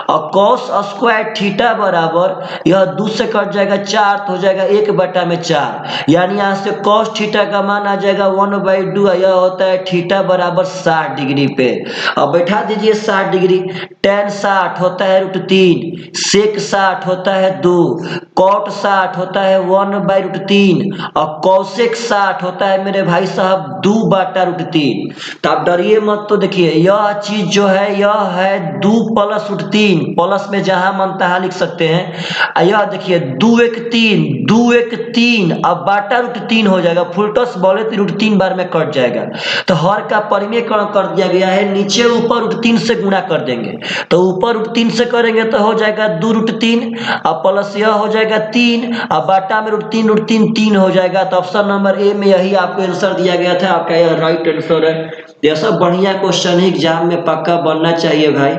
और कॉस स्क्वायर थीटा बराबर यह 2 से कट जाएगा 4, तो हो जाएगा 1/4, यानी यहाँ से कॉस थीटा का मान आ जाएगा 1/2। यह होता है थीटा बराबर 60 डिग्री पे। अब बैठा दीजिए 60 डिग्री, tan 60 होता है √3, sec 60 होता है 2, cot 60 होता है 1/√3, और cosec 60 होता है मेरे भाई साहब 2/√3। तो आप डरिए मत, तो देखिए यह चीज जो है यह है 2 + √3, प्लस में जहां मन तहां लिख सकते हैं। यह देखिए 2 1 3, 2 1 3, अब /√3 हो जाएगा, फुलटॉस बोले तो √3 बार में कट जाएगा। तो हर का परिमेयकरण कर दिया गया है, नीचे ऊपर √3 से गुणा कर देंगे, तो ऊपर √3 से करेंगे तो हो जाएगा 2√3, अब प्लस यह हो जाएगा 3, अब बाटा में √3 3 हो जाएगा। तो ऑप्शन नंबर ए में यही आपको आंसर दिया गया था, आपका यह राइट आंसर है। यह सब बढ़िया क्वेश्चन है, एग्जाम में पक्का बनना चाहिए भाई।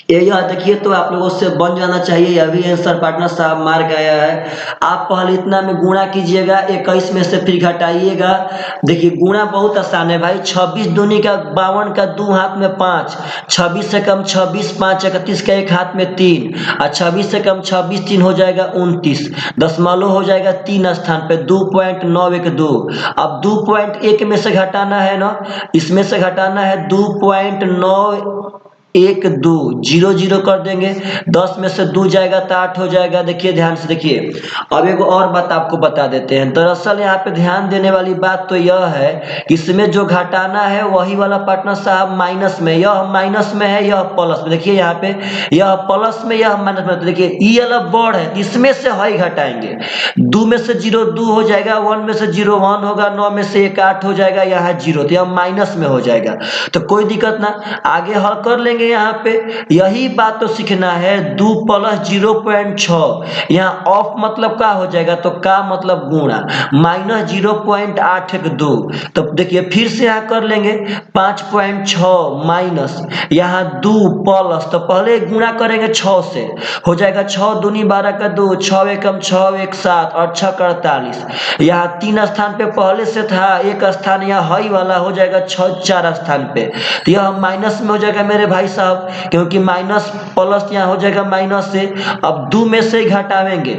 ये यह देखिए तो आप लोगों से बन जाना चाहिए, यह भी आंसर पार्टनर साहब मार के आया है। आप पहले इतना में गुणा कीजिएगा, 21 में से फिर घटाइएगा। देखिए गुणा बहुत आसान है भाई, 26 दूनी का 52 का 2 हाथ में 5, 26 से कम 26, 5 31 का 1 हाथ में 3, और 26 से कम 26 3 हो जाएगा 29, दशमलव हो जाएगा 3 स्थान पे 2.912। अब 2.1 में से घटाना है ना, इसमें से घटाना है 2.912, 0 0 कर देंगे, 10 में से 2 जाएगा तो 8 हो जाएगा। देखिए ध्यान से देखिए, अब एक और बात आपको बता देते हैं। दरअसल यहाँ पे ध्यान देने वाली बात तो यह है कि इसमें जो घटाना है वही वाला पार्टनर साहब माइनस में, यह माइनस में है, यह प्लस में। देखिए यहाँ पे यह प्लस में, यह माइनस में, तो देखिए ये वाला बड़ है, इसमें से हई घटाएंगे, 2 में से 0 2 हो जाएगा, 1 में से 0 1 होगा, 9 में से 1 8 हो जाएगा, यहाँ 0, तो यह माइनस में हो जाएगा। तो कोई दिक्कत ना, आगे हल कर लेंगे। यहाँ पे यही बात तो सीखना है, 2 + 0.6, यहाँ ऑफ मतलब क्या हो जाएगा, तो का मतलब गुणा, -0.812। तो देखिए फिर से यहाँ कर लेंगे 5.6 माइनस यहाँ 2 प्लस, तो पहले गुणा करेंगे 6 से, हो जाएगा 6 दूनी 12 का 2, 6 एकम 6 1 7 और 6 48। यहाँ 3 स्थान पे पहले से था, एक स्थान यहाँ हई वाला हो जाएगा 6 4 स्थान पे, तो यह माइनस में हो जाएगा मेरे भाई साहब, क्योंकि माइनस प्लस यहाँ हो जाएगा माइनस से। अब 2 में से घटावेंगे,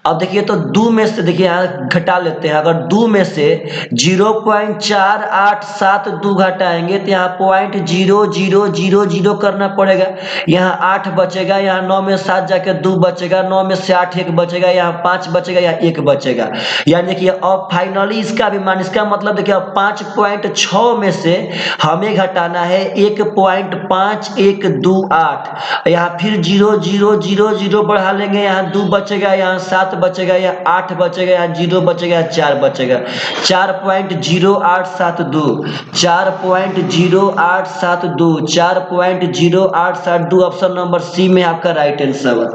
अब देखिए तो 2 में से देखिए यहाँ घटा लेते हैं, अगर 2 में से 0.4872 घटाएंगे तो यहाँ 0.0000 करना पड़ेगा, यहाँ 8 बचेगा, यहाँ 9 में 7 जाके 2 बचेगा, 9 में से 8 1 बचेगा, यहाँ 5 बचेगा, यहाँ 1 बचेगा। यानी देखिए अब फाइनली इसका भी मान, इसका मतलब देखिए अब 5.6 में से हमें घटाना है 1.5128, यहाँ फिर 0.0000 बढ़ा लेंगे, यहाँ 2 बचेगा, यहाँ 7 बचेगा, यहाँ 8 बचेगा, यहाँ 0 बचेगा, यहाँ 4 बचेगा, 4.0872, 4.0872, 4.0872। ऑप्शन नंबर सी में आपका राइट आंसर है।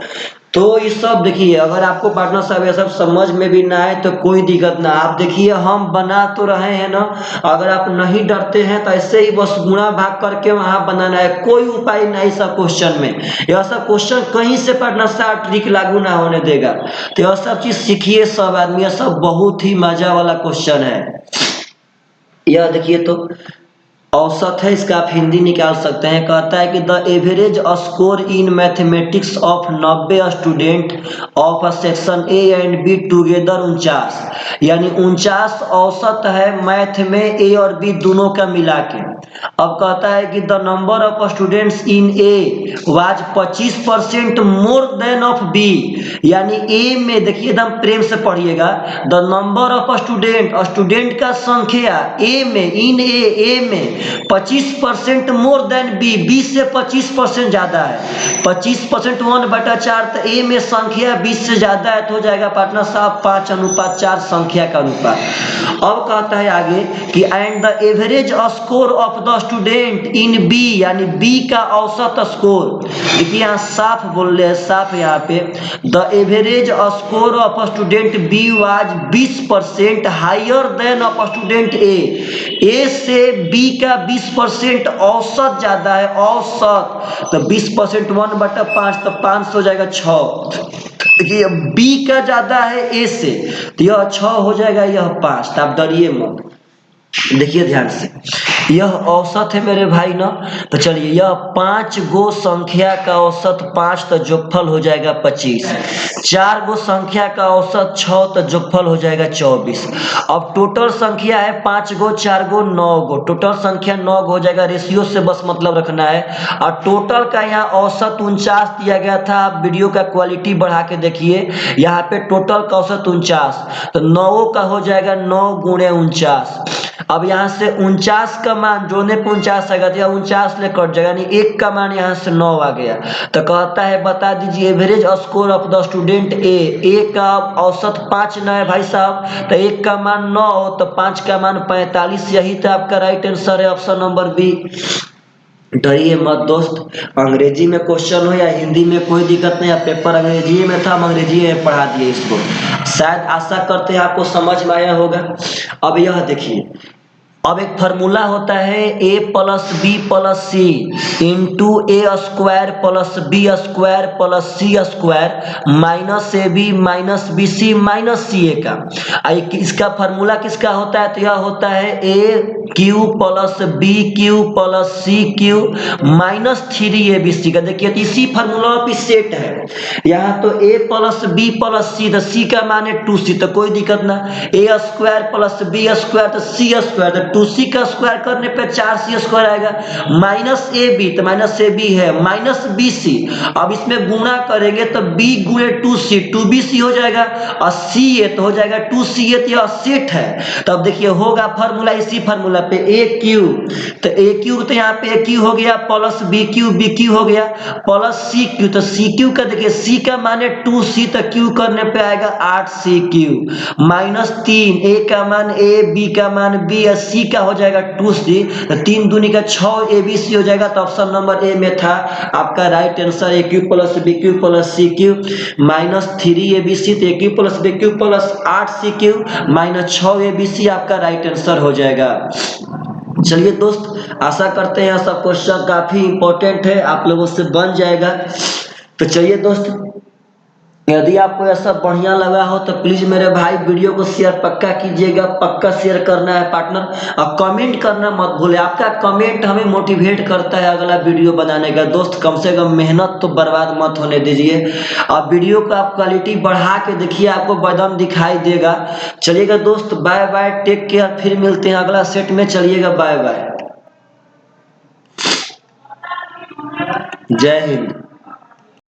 तो ये सब देखिए, अगर आपको पार्टनर साहब ये सब समझ में भी ना आए तो कोई दिक्कत ना, आप देखिए हम बना तो रहे हैं ना, अगर आप नहीं डरते हैं तो ऐसे ही बस गुणा भाग करके वहां बनाना है, कोई उपाय नहीं सब क्वेश्चन में। यह सब क्वेश्चन कहीं से पार्टनर साहब ट्रिक लागू ना होने देगा, तो यह सब चीज सीखिए सब आदमी, यह सब बहुत ही मजा वाला क्वेश्चन है। यह देखिए तो औसत है, इसका आप हिंदी निकाल सकते हैं। कहता है कि the average score in mathematics of 90 student of section A and be together 49, यानी 49 औसत है मैथ में ए और बी दोनों का मिला के। अब कहता है कि the number of students in A was 25% more than of B, यानी ए में देखिए एकदम प्रेम से पढ़िएगा, द नंबर ऑफ स्टूडेंट का संख्या ए में इन ए में 25% मोर देन बी से 25% ज्यादा है। 25% 1/4, तो ए में संख्या 20 से ज्यादा है तो हो जाएगा पार्टनर साहब 5:4 संख्या का अनुपात। अब कहता है आगे कि and the average score of the student in B, यानी बी का औसत स्कोर, देखिए यहाँ साफ बोल रहे हैं, साफ यहाँ पे the average score of student B was 20% higher than of student A से बी का 20% औसत ज्यादा है, औसत। तो 20% 1/5, तो 5 हो जाएगा 6। देखिए बी का ज्यादा है ए से, तो यह 6 हो जाएगा, यह 5। तो आप डरिए मत, देखिए ध्यान से, यह औसत है मेरे भाई ना। तो चलिए यह 5 गो संख्या का औसत 5, तो जोगफल हो जाएगा 25। 4 गो संख्या का औसत 6, तो जोगफल हो जाएगा 24। अब टोटल संख्या है 5 गो 4 गो 9 गो, टोटल संख्या 9 गो हो जाएगा। रेशियो से बस मतलब रखना है। और टोटल का यहाँ औसत 49 दिया गया था। आप वीडियो का क्वालिटी बढ़ा के देखिए, यहाँ पे टोटल का औसत 49, तो 9 का हो जाएगा 9 गुणे 49। अब यहाँ से 49 का मान जोड़ने पे 49 आएगा, तो 49 ले कट जाएगा, यानी 1 का मान यहाँ से 9 आ गया। तो कहता है बता दीजिए average score of the student A का औसत 5 ना है भाई साहब, तो 1 का मान 9, तो 5 का मान 45। यही तो आपका राइट आंसर है, ऑप्शन नंबर बी। डरिए मत दोस्त, अंग्रेजी में क्वेश्चन हो या हिंदी में कोई दिक्कत नहीं। पेपर अंग्रेजी में था, हम अंग्रेजी में पढ़ा दिए इसको। शायद आशा करते हैं आपको समझ में आया होगा। अब यह देखिए, अब एक फार्मूला होता है a plus B plus C into A square plus B square plus C square minus A B minus B C minus C A का। इसका फार्मूला किसका होता है? तो यह होता है A cube plus B cube plus C cube minus 3ab का। देखिए तो इसी फार्मूला पे सेट है। यहाँ तो a प्लस बी प्लस सी, तो सी का मान है 2c, तो कोई दिक्कत ना। ए स्क्वायर प्लस बी स्क्वायर तो सी स्क्वायर, तो 2c का स्क्वायर करने पे 4c स्क्वायर आएगा। माइनस ए बी, तो माइनस ए बी है, माइनस बी सी। अब इसमें गुणा करेंगे तो b गुणे 2c 2bc हो जाएगा, और सी ए तो हो जाएगा 2c ए, तो यह सेट है। तो अब देखिए होगा फार्मूला इसी फार्मूला पे ए क्यू, तो ए क्यू तो यहाँ पे ए क्यू हो गया प्लस बी क्यू हो गया प्लस सी क्यू, तो सी क्यू का देखिए सी का मान है 2c, तो क्यू करने पे आएगा 8c क्यू माइनस 3, ए का मान ए बी का मान बी, सी का हो जाएगा 2c, तो 3 दूनी का 6 ए बी सी हो जाएगा। तो ऑप्शन नंबर ए में था आपका right answer A cube plus B cube plus C cube minus 3ab, तो A cube plus B cube plus 8c cube minus 6ab आपका राइट आंसर हो जाएगा। चलिए दोस्त, आशा करते हैं सब क्वेश्चन काफी इंपॉर्टेंट है, आप लोगों से बन जाएगा। तो चलिए दोस्त, यदि आपको ऐसा बढ़िया लगा हो तो प्लीज मेरे भाई वीडियो को शेयर पक्का कीजिएगा, पक्का शेयर करना है पार्टनर, और कमेंट करना मत भूले। आपका कमेंट हमें मोटिवेट करता है अगला वीडियो बनाने का। दोस्त कम से कम मेहनत तो बर्बाद मत होने दीजिए। आप वीडियो को आप क्वालिटी बढ़ा के देखिए, आपको बदम दिखाई देगा। चलिएगा दोस्त, बाय बाय, टेक केयर, फिर मिलते हैं अगला सेट में। चलिएगा, बाय बाय, जय हिंद।